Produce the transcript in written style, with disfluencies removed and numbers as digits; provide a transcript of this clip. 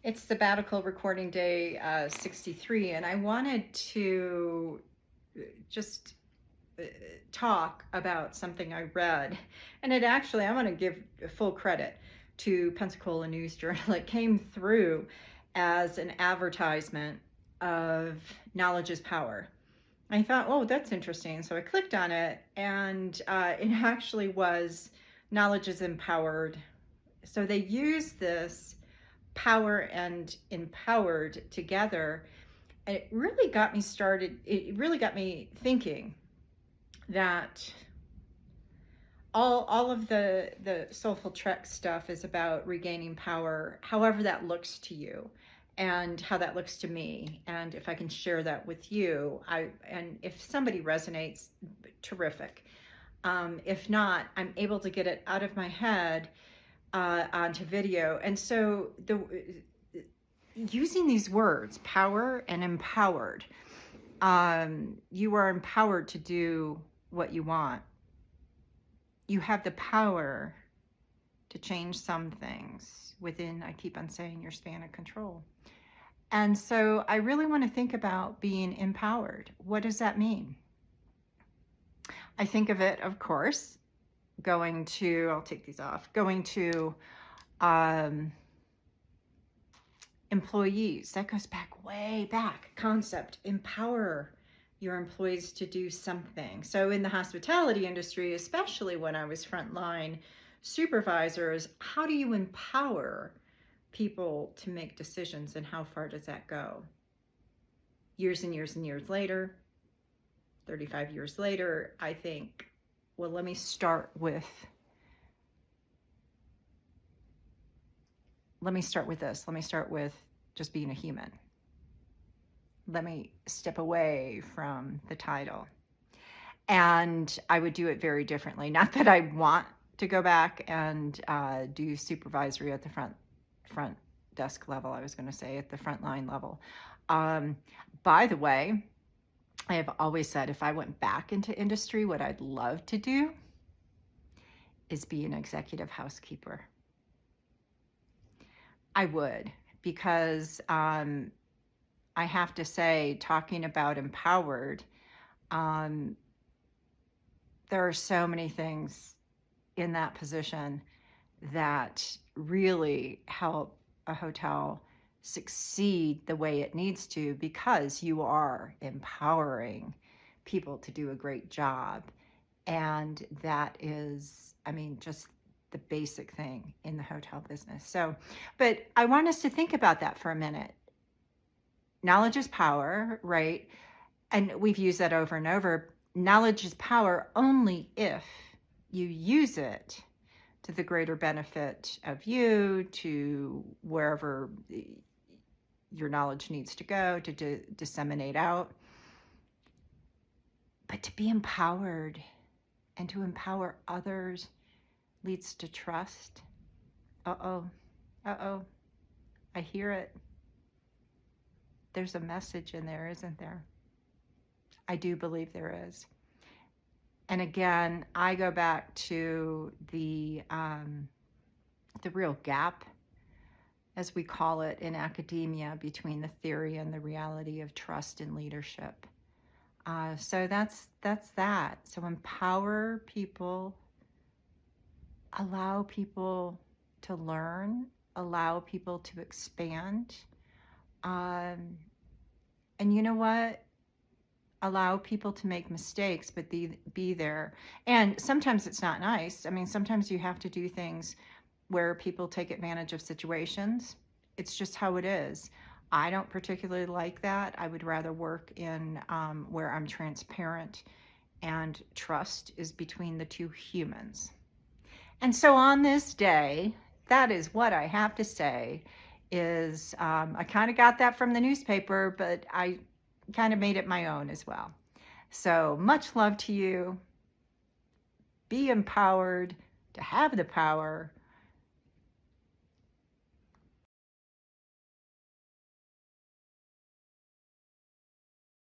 It's Sabbatical recording day 63, and I wanted to just talk about something I read. And I want to give full credit to Pensacola News Journal. It came through as an advertisement of knowledge is power. I thought, oh, that's interesting. So I clicked on it, and it actually was knowledge is empowered. So they use this power and empowered together, and it really got me started. It really got me thinking that all of the Soulful Trek stuff is about regaining power, however that looks to you and how that looks to me. And if I can share that with you, and if somebody resonates, terrific. If not, I'm able to get it out of my head onto video. And so using these words, power and empowered, you are empowered to do what you want. You have the power to change some things within, I keep on saying, your span of control. And so I really want to think about being empowered. What does that mean? I think of it, of course, going to, I'll take these off, going to employees. That goes back, way back, concept, empower your employees to do something. So in the hospitality industry, especially when I was frontline supervisors, how do you empower people to make decisions, and how far does that go? Years and years and years later, 35 years later, I think, well, let me start with this. Let me start with just being a human. Let me step away from the title. And I would do it very differently. Not that I want to go back and do supervisory at the front desk level. I was going to say at the frontline level. By the way, I have always said if I went back into industry, what I'd love to do is be an executive housekeeper. I would, because I have to say, talking about empowered, there are so many things in that position that really help a hotel succeed the way it needs to, because you are empowering people to do a great job. And that is, I mean, just the basic thing in the hotel business. So, but I want us to think about that for a minute. Knowledge is power, right? And we've used that over and over. Knowledge is power only if you use it to the greater benefit of you, to wherever your knowledge needs to go, to disseminate out. But to be empowered and to empower others leads to trust. Uh-oh, I hear it. There's a message in there, isn't there? I do believe there is. And again, I go back to the real gap, as we call it in academia, between the theory and the reality of trust in leadership. So that's that. So empower people, allow people to learn, allow people to expand. And you know what? Allow people to make mistakes, but be there. And sometimes it's not nice. I mean, sometimes you have to do things where people take advantage of situations. It's just how it is. I don't particularly like that. I would rather work in where I'm transparent and trust is between the two humans. And so on this day, that is what I have to say is, I kind of got that from the newspaper, but I kind of made it my own as well. So much love to you. Be empowered to have the power